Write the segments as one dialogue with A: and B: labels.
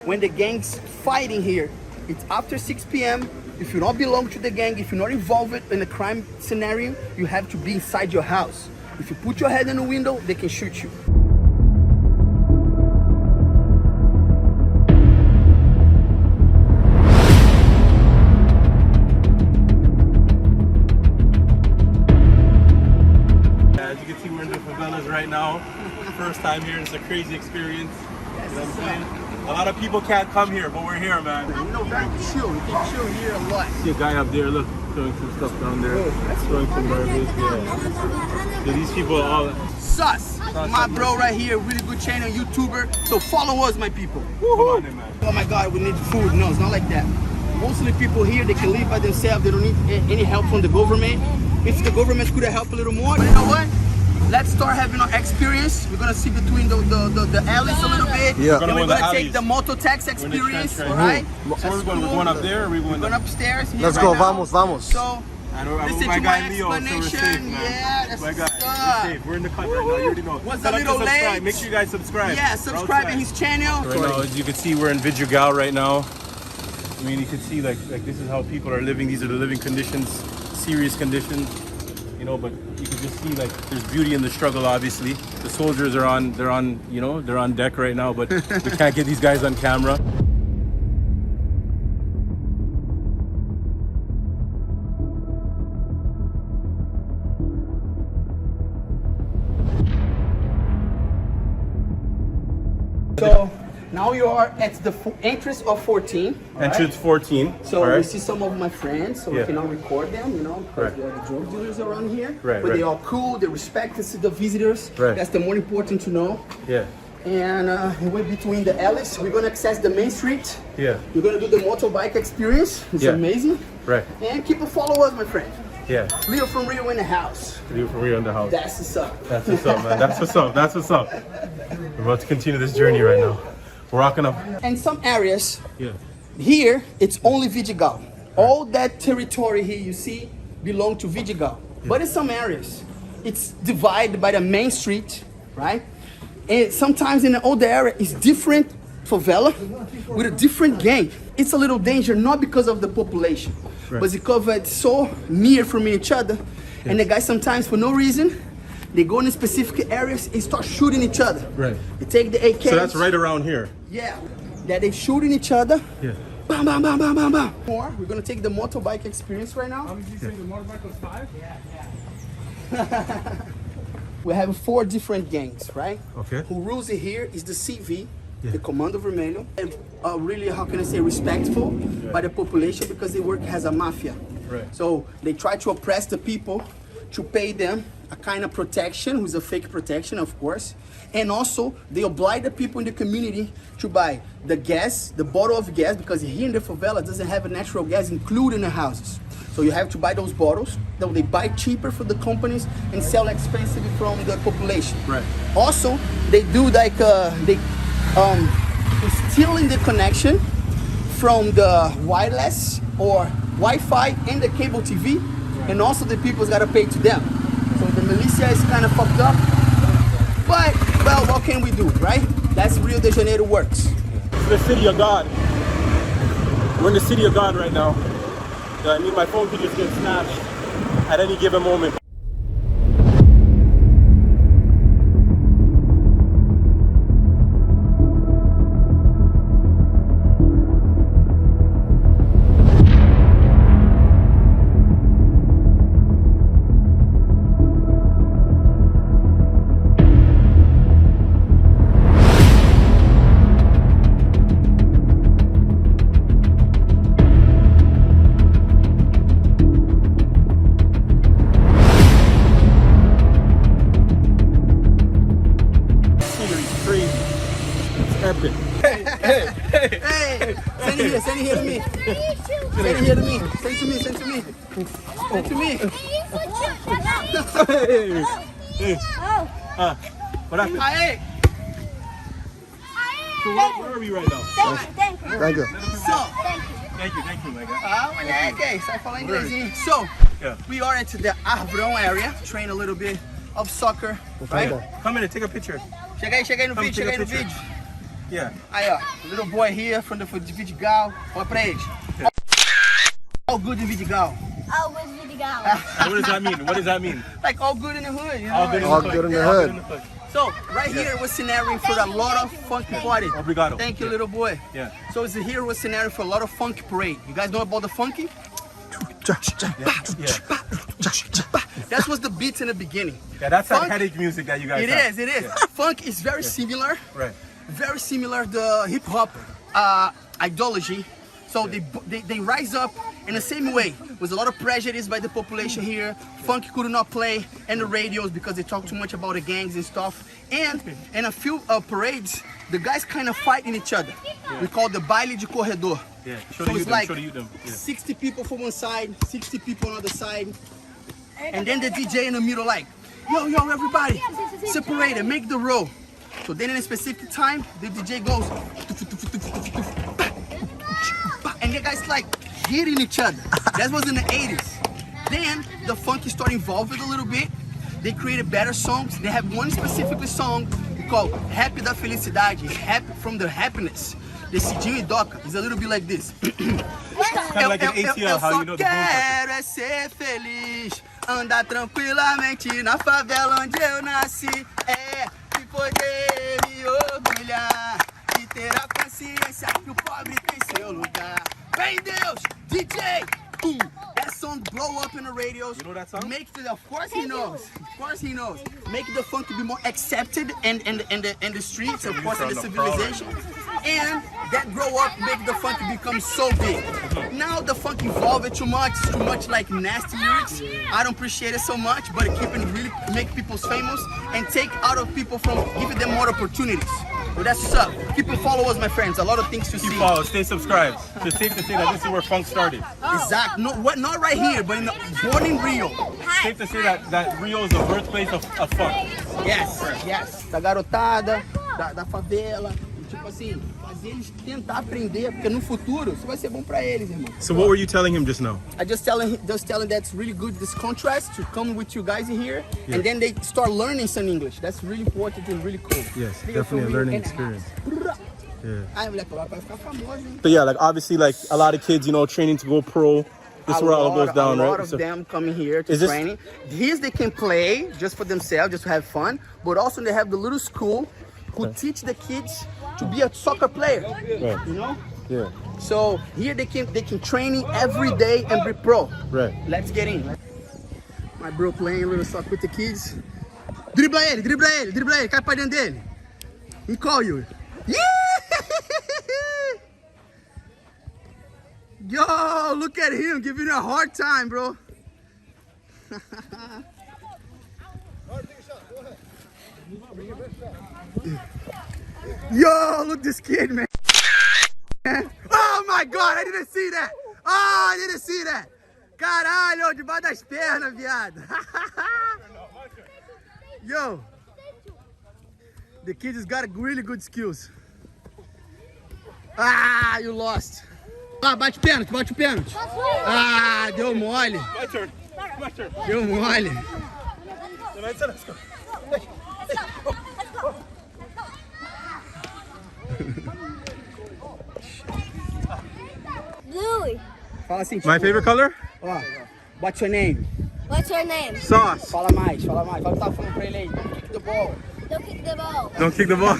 A: When the gang's fighting here, it's after 6 p.m. If you don't belong to the gang, if you're not involved in a crime scenario, you have to be inside your house. If you put your head in the window, they can shoot you.
B: As you can see, we're in the Favelas right now. First time here, it's a crazy experience.
A: Yes,
B: You know what I'm saying? A lot of people can't come here, but we're here, man.
A: You know, very chill. You can chill here a lot.
B: See a guy up there, look, throwing some stuff down there. Throwing some garbage, yeah. So these people are all...
A: Sus, my bro right here, really good channel, YouTuber. So follow us, my people.
B: Come on in, man.
A: Oh my God, we need food. No, it's not like that. Mostly people here, they can live by themselves. They don't need any help from the government. If the government could have helped a little more, but you know what? Let's start having our experience. We're gonna see between the alleys a little bit.
C: Yeah.
A: And we're gonna take the moto tax experience, all right?
B: So we're going up there, or we're
A: We're going upstairs. Here
C: Let's
A: right
C: go,
A: now.
C: vamos.
A: So,
B: I'm
A: listen
B: with my
A: to
B: guy
A: my
B: Leo, so we're safe,
A: explanation.
B: man.
A: Yeah, that's
B: my guy.
A: what's
B: We're
A: up.
B: safe. We're in the cut right now. You already know.
A: Was
B: Tell
A: a
B: them to
A: little
B: subscribe.
A: late.
B: Make sure you guys subscribe.
A: Yeah, subscribe to his channel.
B: Right now, as you can see, we're in Vidigal right now. I mean, you can see like this is how people are living. These are the living conditions, serious conditions. You know, but you can just see like there's beauty in the struggle. Obviously, the soldiers are on. They're on deck right now, but we can't get these guys on camera.
A: So now you are at the entrance of 14. all right?
B: Entrance 14.
A: So
B: all
A: we
B: right.
A: see some of my friends, so we
B: Yeah.
A: cannot record them, you know, because
B: Right.
A: they're the drug dealers around here.
B: Right,
A: but
B: right.
A: they are cool, they respect the visitors.
B: Right.
A: That's the more important to know.
B: Yeah.
A: And we're between the alleys. We're gonna access the main street.
B: Yeah.
A: We're gonna do the motorbike experience. It's
B: Yeah.
A: amazing.
B: Right.
A: And keep a follow us, my friend.
B: Yeah.
A: Leo from Rio in the house.
B: You for real in the house.
A: That's what's up.
B: That's what's up, man. That's what's up. That's what's up. We're about to continue this journey right now. We're rocking up.
A: And some areas
B: Yeah.
A: here, it's only Vidigal. All that territory here you see belong to Vidigal. But in some areas, it's divided by the main street, right? And sometimes in the older area, it's different favela with a different gang. It's a little danger, not because of the population,
B: Right.
A: but because it's so near from each other. And the guys sometimes, for no reason, they go in specific areas and start shooting each other.
B: Right.
A: They take the AKs.
B: So that's right around here.
A: Yeah, that they shooting each other.
B: Yeah.
A: Bam, bam, bam, bam, bam, bam. More. We're gonna take the motorbike experience right now.
D: Did you say the motorbike was 5?
A: We have 4 different gangs, right?
B: Okay.
A: Who rules it here is the CV,
B: Yeah.
A: the Comando Vermelho, and really, how can I say, respectful by the population because they work as a mafia.
B: Right.
A: So they try to oppress the people to pay them a kind of protection, who's a fake protection, of course. And also, they oblige the people in the community to buy the gas, the bottle of gas, because here in the favela doesn't have a natural gas included in the houses. So you have to buy those bottles, that they buy cheaper for the companies and sell expensive from the population.
B: Right.
A: Also, they do like, stealing the connection from the wireless or Wi-Fi and the cable TV, and also the people's gotta pay to them. So the militia is kind of fucked up, but well, what can we do, right? That's Rio de Janeiro works.
B: It's the city of God. We're in the city of God right now. I mean, my phone could just get snatched at any given moment. Epic.
A: Hey, send it here to me. Send it here to me. Send to me. Send to me. Send to me.
B: Hey. What happened?
A: Hey.
B: So where are we right now?
C: Thank you.
A: So,
B: Thank you, my guy.
A: moleque, sai falar inglesinho. So,
B: Yeah.
A: we are at the Arvrão area, train a little bit of soccer, right?
B: Come in and take a picture.
A: Chega aí no
B: Come
A: vídeo,
B: take
A: chega
B: a
A: aí no
B: picture.
A: vídeo.
B: Yeah.
A: Aí, ó, little boy here from the Vidigal. Olha pra eles. All good in Vidigal.
C: All good Vidigal.
B: What does that mean? What does that mean?
A: Like all good in the hood, you know?
B: All good in the hood.
A: So, right here was scenario for a lot of funky parties.
B: Obrigado.
A: Thank you, little boy.
B: Yeah.
A: So, here was scenario for a lot of funky parade. You guys know about the funky? That was the beats in the beginning.
B: Yeah, that's
A: Funk,
B: that headache music that you guys
A: It
B: have.
A: is.
B: Yeah.
A: Funk is very similar.
B: Right.
A: Very similar to hip hop ideology. So they rise up in the same way. With a lot of prejudice by the population here. Funk could not play in the radios because they talk too much about the gangs and stuff. And in a few parades, the guys kind of fighting each other. We call the baile de corredor.
B: Yeah.
A: So it's like
B: Yeah.
A: 60 people from one side, 60 people on the other side. And then the DJ in the middle like, yo, everybody, separate it, make the row. So then in a specific time, the DJ goes, and the guys like hitting each other. That was in the 80s. Then the funky started involved a little bit. They created better songs. They have one specific song called Happy da Felicidade, happy from the happiness. Decidinho e Doca is a little bit like this.
B: Kind of like an ATL, how you know the boom
A: quero é ser feliz, andar tranquilamente na favela onde eu nasci, e poder me orgulhar, e ter a consciência que o pobre tem seu lugar. Vem Deus, DJ, boom. That song blow up in the radios.
B: You know that song?
A: Of course he knows. Of course he knows. Make the funk be more accepted in the streets, of course, in the civilization. And that grow up, make the funk become so big. Now the funk evolved too much like nasty lyrics. I don't appreciate it so much, but keeping really make people famous and take out of people from giving them more opportunities. So that's what's up. Keep and follow us, my friends. A lot of things to see.
B: Keep follow, stay subscribed. It's safe to say that this is where funk started.
A: Exactly. No, what? Not right here, but born in Rio.
B: Safe to say that Rio is the birthplace of funk.
A: Yes. Da garotada, da favela. Tipo assim, fazer eles tentar aprender, porque no futuro isso vai ser bom pra eles, irmão.
B: So what were you telling him just now?
A: I just telling that's really good, this contrast to come with you guys in here, and then they start learning some English. That's really important and really cool.
B: Yes, definitely a learning experience. Yeah.
A: Ai, moleque, vai ficar famoso, hein?
B: But yeah, like obviously, like a lot of kids, you know, training to go pro. This is where all goes down,
A: right? A
B: right?
A: lot of them coming here to training. Here they can play just for themselves, just to have fun. But also they have the little school who teach the kids to be a soccer player.
B: Right.
A: You know?
B: Yeah.
A: So here they can training every day and be pro.
B: Right.
A: Let's get in. My bro playing a little soccer with the kids. Dribla ele, cai pra dentro dele. He call you. Yeah! Yo, look at him giving you a hard time, bro. Yo, look this kid, man. Oh my God, I didn't see that. Oh, I didn't see that. Caralho, debaixo das pernas, viado. Yo, the kid has got really good skills. Ah, you lost. Ah, bate o pênalti. Ah, deu mole.
B: My turn.
A: Deu mole.
B: Let's go.
C: Bluey.
A: Fala assim,
B: My favorite color?
A: Ó, what's your name?
C: What's your name?
B: Sauce.
A: Fala mais. Fala o que eu tava falando pra ele aí. Kick the ball.
C: Don't kick the ball.
B: Don't kick the ball.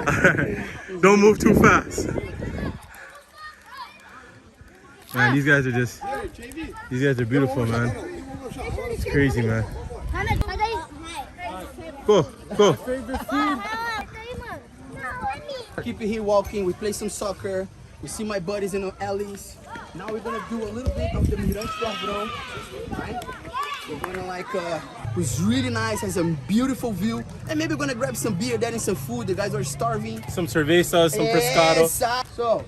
B: Alright. Don't move too fast. Man, these guys are beautiful, man. It's crazy, man. Go.
A: Keep it here walking. We play some soccer. We see my buddies in the alleys. Now we're gonna do a little bit of the Mirante do Abrão. Right? We're gonna it's really nice, has a beautiful view. And maybe we're gonna grab some beer there and some food. The guys are starving.
B: Some cervezas, some pescado.
A: So,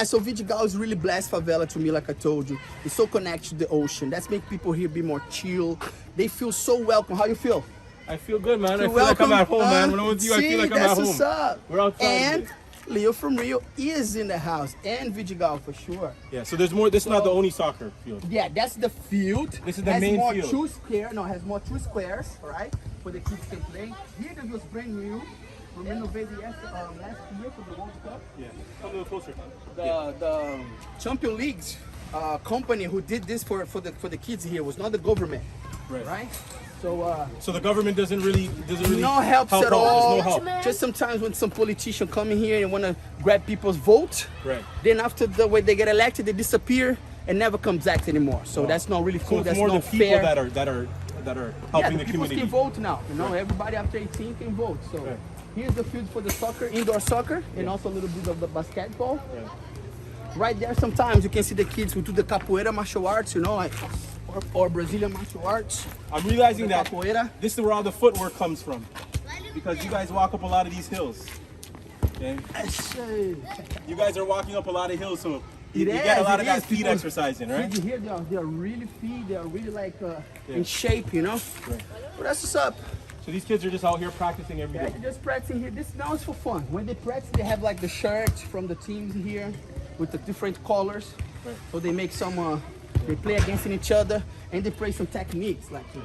A: so Vidigal is really blessed favela to me, like I told you. It's so connected to the ocean. That's make people here be more chill. They feel so welcome. How you feel?
B: I feel good, man. I feel like I'm at home, man. When I'm with you, I feel like I'm at home.
A: What's up.
B: We're outside.
A: And Leo from Rio is in the house, and Vidigal for sure.
B: Yeah, so there's more. This is not the only soccer field.
A: Yeah, that's the field.
B: This is the main field.
A: Has more two squares, right? For the kids can play. Here it was brand new. renovated last year for the World Cup.
B: Yeah. Come a little closer, man.
A: The Champion League's company who did this for the kids here was not the government, right?
B: So the government doesn't really
A: no help at
B: out.
A: all.
B: There's no help.
A: Just sometimes when some politician come in here and want to grab people's vote,
B: Right.
A: then after when they get elected, they disappear and never come back anymore. So that's not really cool.
B: So it's
A: That's
B: more
A: not
B: the people
A: fair.
B: that are helping the
A: people
B: community.
A: can vote now. You know, everybody after 18 can vote. So here's the field for the soccer, indoor soccer, and also a little bit of the basketball. Right there, sometimes you can see the kids who do the capoeira martial arts, you know, like or Brazilian martial arts.
B: I'm realizing that
A: Capoeira.
B: this is where all the footwork comes from, because you guys walk up a lot of these hills. Okay? You guys are walking up a lot of hills, so you get a lot of that feet exercising, right?
A: Kids here, they are really fit. They are really like in shape, you know.
B: Right.
A: But that's what's up.
B: So these kids are just out here practicing every day.
A: They're just practicing here. This now is for fun. When they practice, they have like the shirts from the teams here with the different colors.
B: Right.
A: So they make some. They play against each other and they play some techniques like to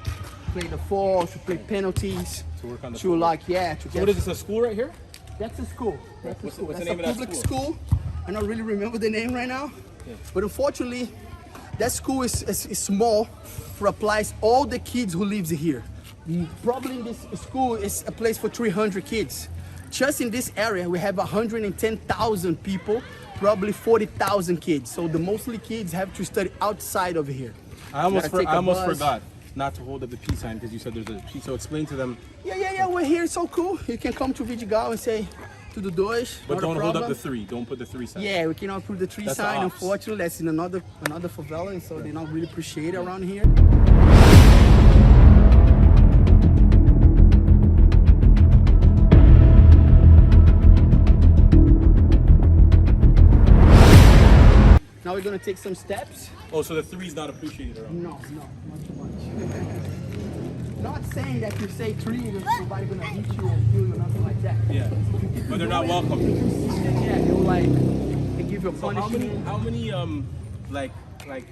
A: play the falls, to play penalties,
B: To work on the
A: to like to
B: So
A: get.
B: what is this, a school right here?
A: That's a school. That's a
B: What's
A: school.
B: the
A: That's
B: name
A: a
B: of that
A: public
B: school?
A: school. I don't really remember the name right now. But unfortunately, that school is small for applies all the kids who lives here. Probably this school is a place for 300 kids. Just in this area, we have 110,000 people, probably 40,000 kids. So the mostly kids have to study outside of here.
B: I almost
A: bus.
B: forgot not to hold up the peace sign because you said there's a peace. So explain to them.
A: Yeah, we're here. It's so cool. You can come to Vidigal and say tudo dois.
B: But
A: not a
B: don't hold up
A: problem.
B: the 3. Don't put the 3 sign.
A: Yeah, we cannot put the 3
B: That's the
A: sign.
B: ops.
A: Unfortunately, that's in another favela, and so they don't really appreciate it around here. Now we're gonna take some steps.
B: Oh, so the 3 is not appreciated around.
A: No, not too much. Not saying that you say 3, there's nobody gonna hit you or kill you or nothing like that.
B: Yeah, but they're not welcome.
A: Yeah, they'll like they give you a
B: So
A: punishment.
B: how many like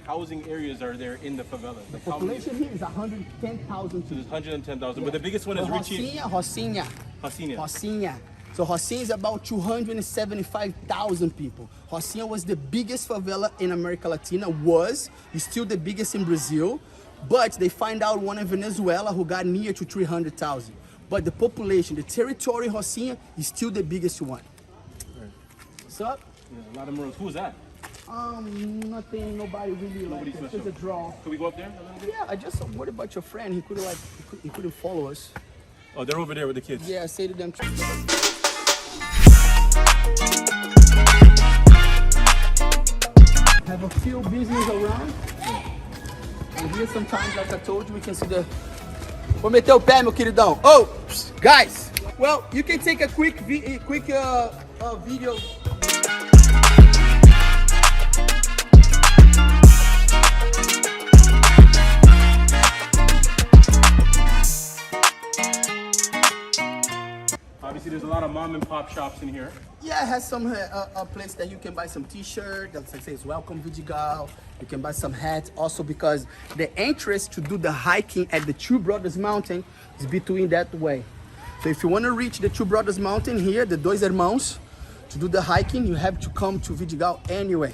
B: housing areas are there in the favela? Like how many?
A: Population here is 110,000
B: So there's 110,000, but the biggest one is Richie.
A: Rocinha. Rocinha. So Rocinha is about 275,000 people. Rocinha was the biggest favela in America Latina, is still the biggest in Brazil, but they find out one in Venezuela who got near to 300,000. But the population, the territory Rocinha is still the biggest one.
B: Right.
A: What's up?
B: Yeah, a lot of Moros. Who is that?
A: Nothing, nobody really
B: Nobody
A: like it.
B: special.
A: Just a draw.
B: Can we go up there a little bit?
A: Yeah, I just worried about your friend. He couldn't follow us.
B: Oh, they're over there with the kids.
A: Yeah, I say to them. Have a few business around. And here sometimes, like I told you, we can see the... Vou meter o pé, meu queridão. Oh, guys. Well, you can take a quick video.
B: Obviously, there's a lot of mom and pop shops in here.
A: Yeah, it has some a place that you can buy some t-shirt that says welcome Vidigal. You can buy some hats also because the entrance to do the hiking at the Two Brothers Mountain is between that way. So if you want to reach the Two Brothers Mountain here, the Dois Irmãos, to do the hiking, you have to come to Vidigal anyway.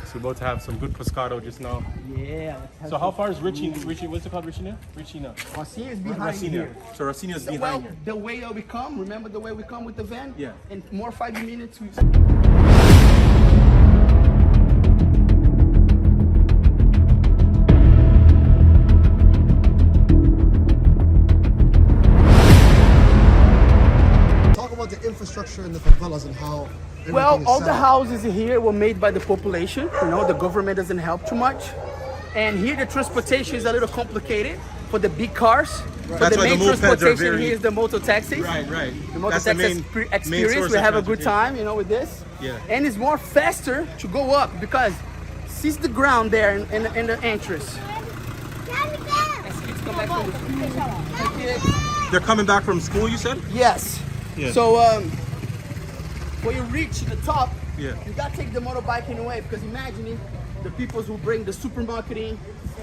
B: So we're about to have some good pescado just now.
A: Yeah.
B: So how far is Richie, what's it called, Richina? Richina.
A: Rocinha is behind here.
B: So Racina's behind
A: Well,
B: here.
A: the way we come, remember the way we come with the van?
B: Yeah.
A: In more 5 minutes.
D: Talk about the infrastructure in the favelas and how
A: Well,
D: everything is
A: all
D: set
A: the
D: up.
A: houses here were made by the population. You know, the government doesn't help too much. And here the transportation is a little complicated for the big cars. So
B: That's
A: the
B: why the
A: main
B: mopeds are
A: transportation
B: very-
A: here is the motor taxis.
B: Right.
A: The motor
B: That's the
A: taxi
B: main
A: experience.
B: source
A: We
B: of
A: have a good
B: transportation.
A: time, you know, with this.
B: Yeah.
A: And it's more faster to go up because since the ground there in the entrance. Kids come back from the school.
B: They're coming back from school, you said?
A: Yes.
B: Yeah.
A: So when you reach the top,
B: Yeah.
A: you gotta take the motorbike in a way because imagine it, the people who bring the supermarket in,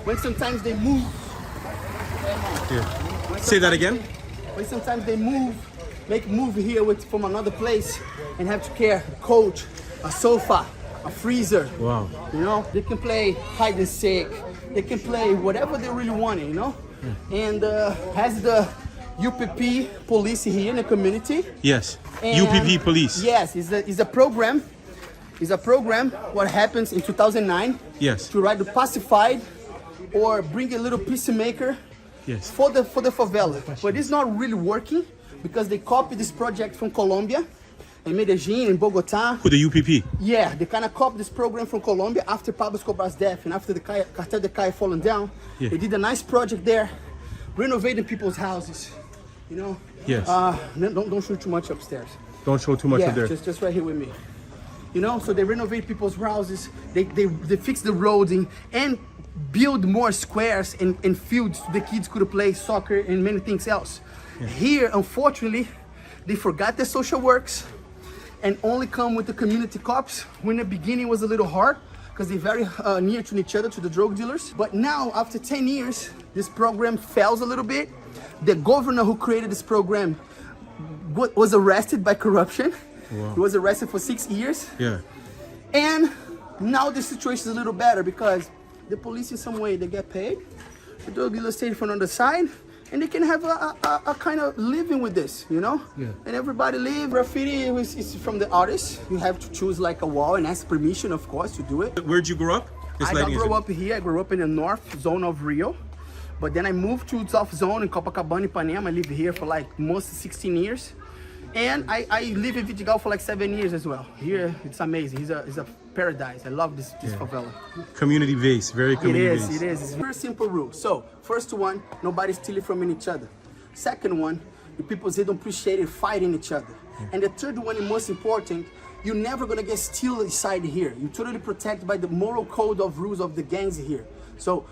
A: when sometimes they move.
B: Yeah.
A: When
B: Say that
A: sometimes
B: again?
A: When sometimes they move make a movie here from another place and have to carry a coach, a sofa, a freezer.
B: Wow.
A: You know, they can play hide and seek. They can play whatever they really want, you know? And has the UPP police here in the community.
B: Yes.
A: And
B: UPP police.
A: Yes, it's a program. It's a program what happens in 2009
B: Yes.
A: to try to pacify or bring a little peacemaker
B: Yes.
A: for the favela. But it's not really working because they copied this project from Colombia, in Medellin, in Bogota.
B: Who, the UPP?
A: Yeah, they kind of copied this program from Colombia after Pablo Escobar's death and after the Cartel de Calle fallen down.
B: Yeah.
A: They did a nice project there, renovating people's houses. You know.
B: Yes.
A: Don't shoot too much upstairs.
B: Don't show too much
A: Yeah,
B: up there.
A: just right here with me. You know, so they renovate people's houses. They fix the roads and build more squares and fields so the kids could play soccer and many things else. Yeah. Here, unfortunately, they forgot the social works and only come with the community cops. When the beginning was a little hard because they're very near to each other, to the drug dealers. But now, after 10 years, this program fails a little bit. The governor who created this program was arrested by corruption. Wow. He was arrested for 6 years.
B: Yeah.
A: And now the situation is a little better because the police in some way, they get paid. The drug dealers stay from on the side and they can have a kind of living with this, you know?
B: Yeah.
A: And everybody live. Graffiti is from the artist. You have to choose like a wall and ask permission, of course, to do it.
B: Where'd you grow up?
A: I grew up here. I grew up in the north zone of Rio. But then I moved to South Zone in Copacabana, Ipanema. I lived here for like most 16 years. And I live in Vidigal for like 7 years as well. Here, it's amazing. It's a paradise. I love this favela.
B: Community based, very community based.
A: It is. It's a very simple rule. So, first one, nobody stealing from each other. Second one, the people, they don't appreciate it fighting each other. And the third one, and most important, you're never gonna get steal inside here. You're totally protected by the moral code of rules of the gangs here. So,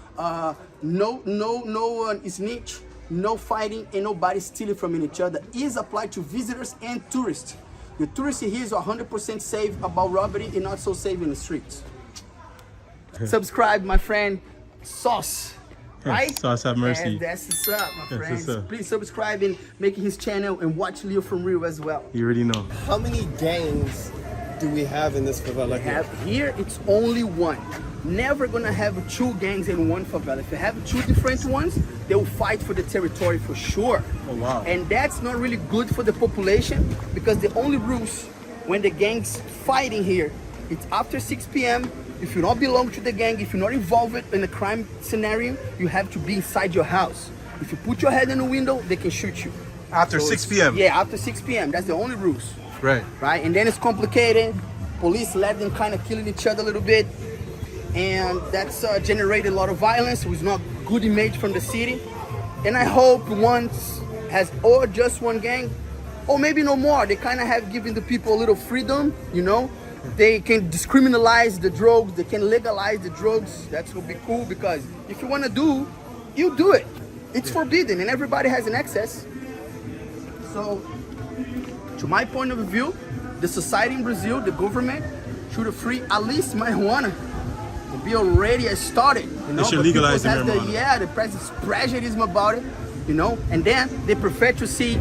A: no snitch, no fighting, and nobody stealing from each other is applied to visitors and tourists. The tourists here is 100% safe about robbery and not so safe in the streets. Subscribe, my friend, Sauce, right?
B: Sauce have mercy.
A: And that's what's up, my
B: That's
A: friends.
B: what's up.
A: Please subscribe and make his channel and watch Leo from Rio as well.
B: You already know.
D: How many gangs do we have in this favela here?
A: Here, it's only one. Never gonna have two gangs in one favela. If you have two different ones, they will fight for the territory for sure.
B: Oh, wow.
A: And that's not really good for the population because the only rules when the gangs fighting here, it's after 6 p.m. If you don't belong to the gang, if you're not involved in a crime scenario, you have to be inside your house. If you put your head in the window, they can shoot you.
B: After
A: So
B: 6 p.m.?
A: Yeah, after 6 p.m. That's the only rules.
B: Right.
A: Right? And then it's complicated. Police let them kind of killing each other a little bit. And that's generated a lot of violence. It was not good image from the city. And I hope once has or just one gang, or maybe no more. They kind of have given the people a little freedom, you know. They can discriminalize the drugs. They can legalize the drugs. That would be cool because if you want to do, you do it. It's forbidden and everybody has an access. So, to my point of view, the society in Brazil, the government, should free at least marijuana. To be already started, you know.
B: They should legalize the
A: people have
B: marijuana.
A: the president's prejudice about it, you know. And then they prefer to see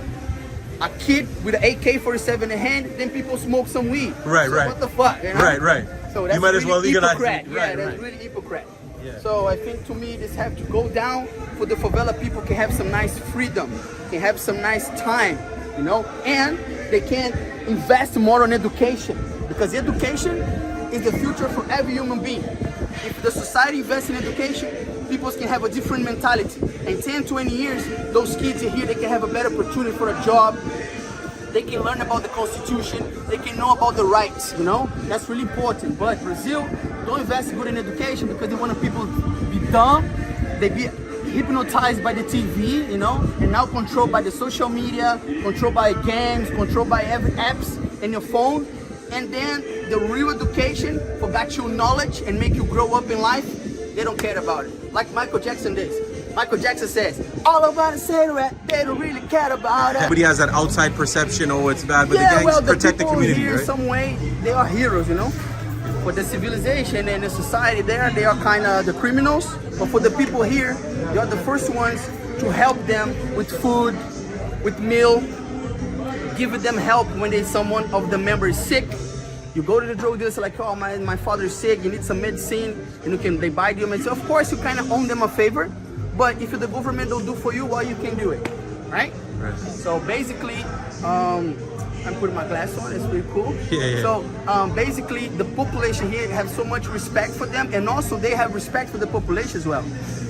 A: a kid with an AK-47 in hand, then people smoke some weed.
B: Right,
A: So
B: right.
A: What the fuck? You know?
B: Right, right.
A: So that's
B: You might as well
A: really
B: legalize
A: hypocrite.
B: it.
A: Yeah,
B: Right,
A: that's
B: right.
A: really hypocrite.
B: Yeah.
A: So I think to me this have to go down for the favela people can have some nice freedom, can have some nice time, you know, and they can invest more on education because education is the future for every human being. If the society invests in education, people can have a different mentality. In 10, 20 years, those kids here, they can have a better opportunity for a job. They can learn about the Constitution. They can know about the rights, you know? That's really important. But Brazil don't invest good in education because they want people to be dumb. They be hypnotized by the TV, you know? And now controlled by the social media, controlled by gangs, controlled by every apps in your phone. And then the real education forgot your knowledge and make you grow up in life, they don't care about it. Like Michael Jackson did. Michael Jackson says, all about a cigarette, they don't really care about it.
B: Everybody has that outside perception, oh, it's bad, but the gangs protect the community,
A: here,
B: right?
A: some way, they are heroes, you know? For the civilization and the society there, they are kind of the criminals. But for the people here, they are the first ones to help them with food, with meal, give them help when there's someone of the member is sick. You go to the drug dealer, like, oh, my father is sick, you need some medicine, and they buy you medicine. Of course, you kind of owe them a favor, but if the government don't do for you, well, you can do it, right? So basically, I'm putting my glass on, it's pretty cool.
B: Yeah.
A: So basically, the population here have so much respect for them, and also they have respect for the population as well.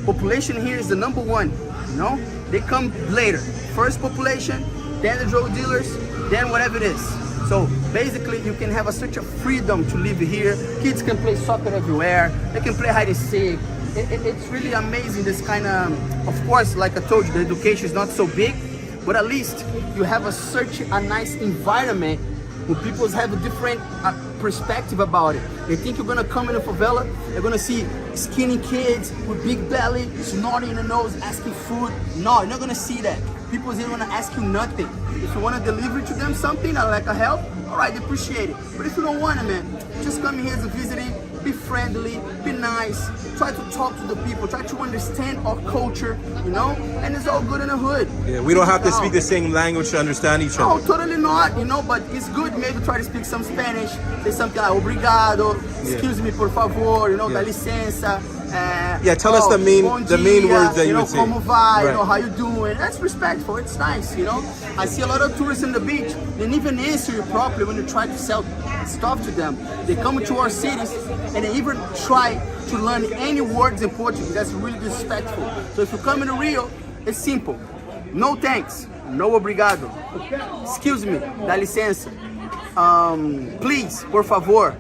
A: Population here is the number one, you know? They come later. First population, then the drug dealers, then whatever it is. So basically, you can have such a freedom to live here. Kids can play soccer everywhere. They can play hide and seek. It's really amazing, this kind of course, like I told you, the education is not so big, but at least you have such a nice environment where people have a different perspective about it. They think you're gonna come in a favela, they're gonna see skinny kids with big belly, snorting in the nose, asking food. No, you're not gonna see that. People are gonna ask you nothing. If you wanna deliver to them something, like a help, all right, they appreciate it. But if you don't want it, man, just come here as a visitor, be friendly, be nice, try to talk to the people, try to understand our culture, you know, and it's all good in the hood.
B: Yeah, we don't have to speak the same language to understand each other.
A: No, totally not, you know, but it's good maybe try to speak some Spanish, say something like obrigado, excuse me, por favor, you know, dá licença.
B: Yeah, tell us the main words that you would say.
A: Como vai, you know, how you doing? That's respectful, it's nice, you know. I see a lot of tourists in the beach, they didn't even answer you properly when you try to sell stuff to them. They come to our cities and they even try to learn any words in Portuguese. That's really disrespectful. So if you come in Rio, it's simple. No thanks, no obrigado. Excuse me, dá licença. Please, por favor.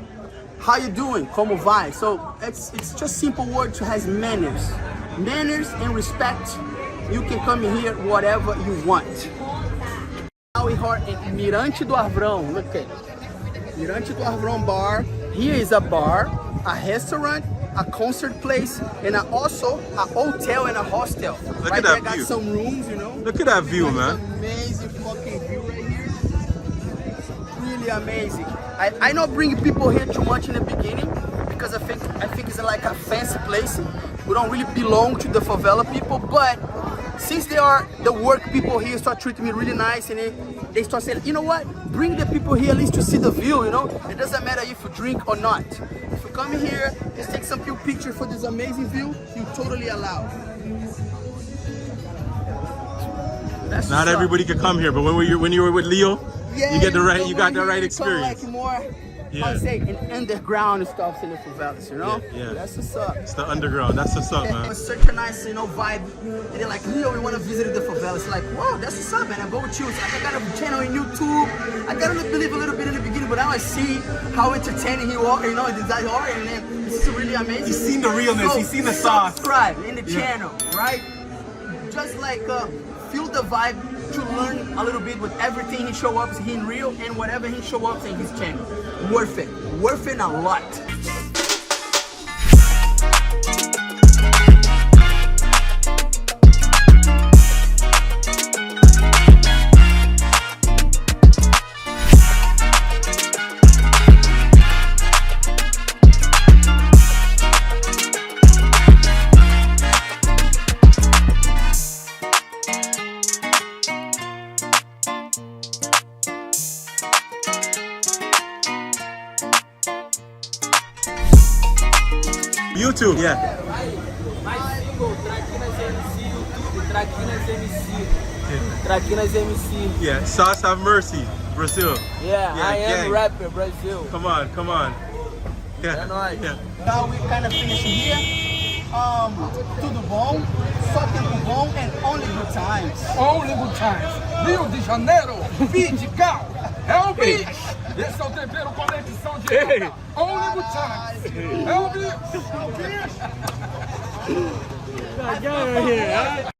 A: How you doing? Como vai? So it's just simple words to has manners. Manners and respect. You can come in here whatever you want. Now we are in Mirante do Arvrão. Look at Mirante do Arvrão bar. Here is a bar, a restaurant, a concert place, and also a hotel and a hostel.
B: Look
A: right
B: at that
A: there,
B: view.
A: Got some rooms, you know.
B: Look at that view, man.
A: Amazing fucking view right here. Really amazing. I not bring people here too much in the beginning because I think it's like a fancy place. We don't really belong to the favela people, but since they are the work people here start treating me really nice and they start saying, you know what, bring the people here at least to see the view, you know. It doesn't matter if you drink or not. If you come here, just take some few pictures for this amazing view, you totally allow. That's
B: Not everybody could come here, but when you were with Leo,
A: yeah,
B: you got the right experience.
A: Like more, how to say, in underground stuff in the favelas, you know?
B: Yeah.
A: That's what's up.
B: It's the underground. That's what's up, man.
A: It was such a nice, you know, vibe. And they're like, Leo, we want to visit the favelas. Like, whoa, that's what's up, man. I go with you. It's like, I got a channel on YouTube. I gotta believe a little bit in the beginning, but now I see how entertaining you are, you know, the guys are, and then this is really amazing.
B: You've seen the realness.
A: So,
B: You've seen the sauce.
A: Subscribe in the channel, right? Just like feel the vibe to learn a little bit with everything he show up here in Rio and whatever he show up in his channel. Worth it a lot.
B: YouTube, yeah.
E: Traquinas MC.
B: Yeah, Sauce Have Mercy, Brazil.
E: Yeah, I am
B: gang.
E: rapper, Brazil.
B: Come on.
E: É nóis.
B: Yeah.
A: Now we kind of finish here. Tudo bom, só tempo bom and only good times.
F: Only good times. Rio de Janeiro, Vidigal, é o bicho. Esse é o tempero conexão de época. Only good times. É o bicho. É o bicho.